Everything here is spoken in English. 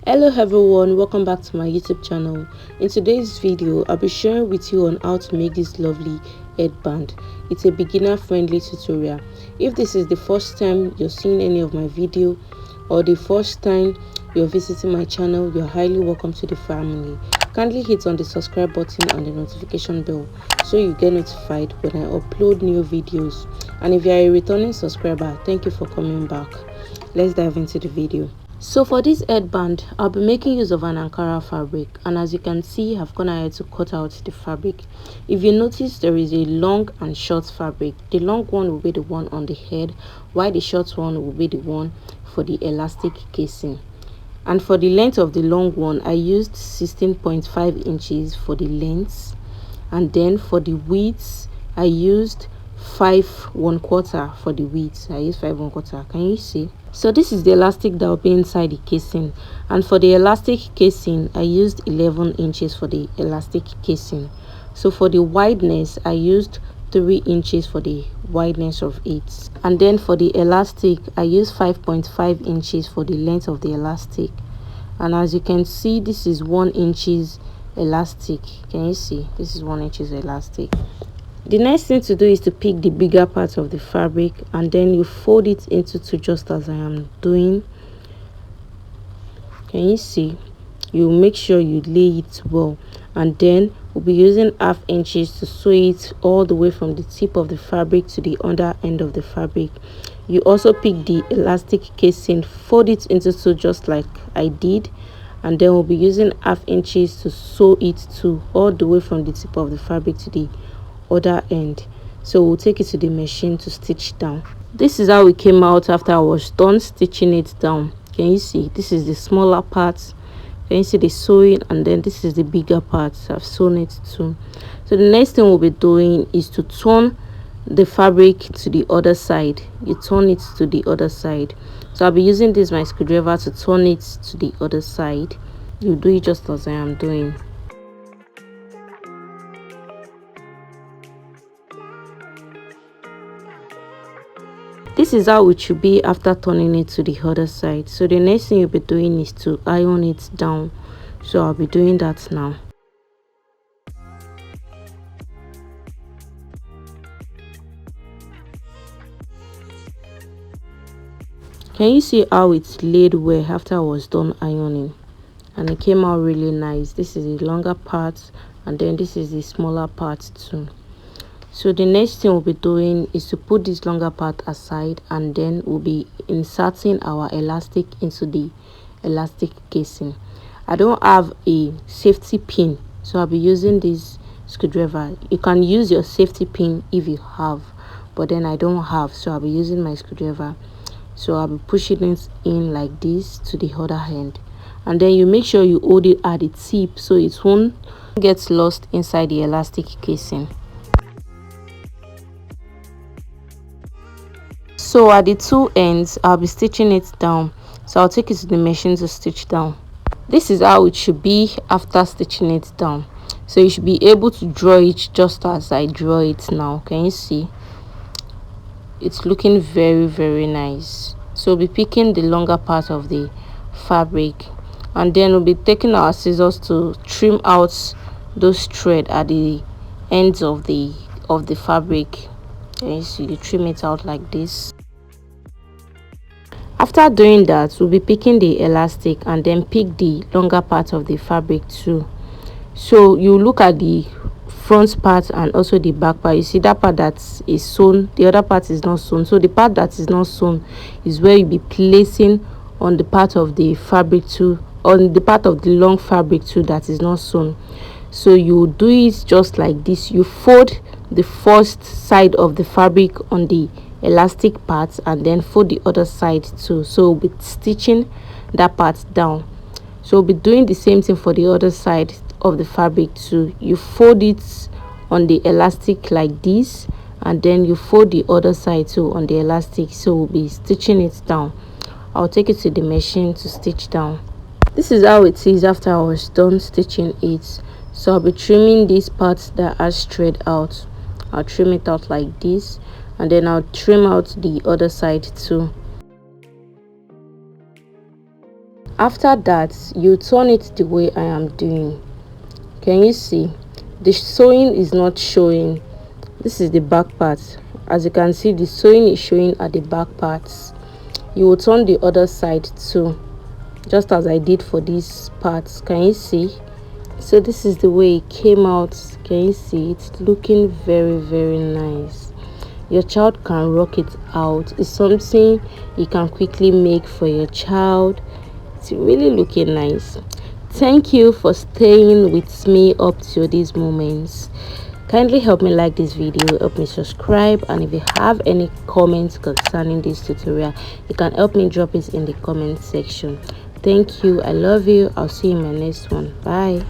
Hello everyone, welcome back to my YouTube channel. In today's video, I'll be sharing with you on how to make this lovely headband. It's a beginner friendly tutorial. If this is the first time you're seeing any of my video or the first time you're visiting my channel, you're highly welcome to the family. Kindly hit on the subscribe button and the notification bell so you get notified when I upload new videos. And if you're a returning subscriber, thank you for coming back. Let's dive into the video. So for this headband, I'll be making use of an Ankara fabric, and as you can see, I've gone ahead to cut out the fabric. If you notice, there is a long and short fabric. The long one will be the one on the head, while the short one will be the one for the elastic casing. And for the length of the long one, I used 16.5 inches for the length, and then for the width, I used 5 1/4 for the width. I used 5 1/4. Can you see? So this is the elastic that will be inside the casing, and for the elastic casing I used 11 inches for the elastic casing. So for the wideness I used 3 inches for the wideness of it, and then for the elastic I used 5.5 inches for the length of the elastic. And as you can see, this is 1 inches elastic. Can you see? This is 1 inches elastic. The next thing to do is to pick the bigger part of the fabric, and then you fold it into two, just as I am doing. Can you see? You make sure you lay it well, and then we'll be using 1/2 inches to sew it all the way from the tip of the fabric to the under end of the fabric. You also pick the elastic casing, fold it into two just like I did, and then we'll be using 1/2 inches to sew it to all the way from the tip of the fabric to the other end. So we'll take it to the machine to stitch down. This is how it came out after I was done stitching it down. Can you see? This is the smaller part. Can you see the sewing? And then this is the bigger part. I've sewn it too. So the next thing we'll be doing is to turn the fabric to the other side. You turn it to the other side. So I'll be using this my screwdriver to turn it to the other side. You do it just as I am doing. This is how it should be after turning it to the other side. So the next thing you'll be doing is to iron it down. So I'll be doing that now. Can you see how it's laid well after I was done ironing? And it came out really nice. This is the longer part, and then this is the smaller part too. So the next thing we'll be doing is to put this longer part aside, and then we'll be inserting our elastic into the elastic casing. I don't have a safety pin, so I'll be using this screwdriver. You can use your safety pin if you have, but then I don't have, so I'll be using my screwdriver. So I'll be pushing it in like this to the other end, and then you make sure you hold it at the tip so it won't get lost inside the elastic casing. So at the two ends I'll be stitching it down, so I'll take it to the machine to stitch down. This is how it should be after stitching it down. So you should be able to draw it just as I draw it now. Can you see? It's looking very nice. So we'll be picking the longer part of the fabric, and then we'll be taking our scissors to trim out those threads at the ends of the fabric. Can you see? You trim it out like this. After doing that, we'll be picking the elastic and then pick the longer part of the fabric too. So you look at the front part and also the back part. You see that part that is sewn, the other part is not sewn. So the part that is not sewn is where you'll be placing on the part of the fabric too, on the part of the long fabric too that is not sewn. So you do it just like this. You fold the first side of the fabric on the elastic part and then fold the other side too. So we'll be stitching that part down. So we'll be doing the same thing for the other side of the fabric too. You fold it on the elastic like this, and then you fold the other side too on the elastic. So we'll be stitching it down. I'll take it to the machine to stitch down. This is how it is after I was done stitching it. So I'll be trimming this part that has thread out. I'll trim it out like this, and then I'll trim out the other side too. After that, you turn it the way I am doing. Can you see? The sewing is not showing. This is the back part. As you can see, the sewing is showing at the back parts. You will turn the other side too, just as I did for these parts. Can you see? So this is the way it came out. Can you see? It's looking very, very nice. Your child can rock it out. It's something you can quickly make for your child. It's really looking nice. Thank you for staying with me up to these moments. Kindly help me like this video, help me subscribe, and if you have any comments concerning this tutorial, you can help me drop it in the comment section. Thank you. I love you. I'll see you in my next one. Bye.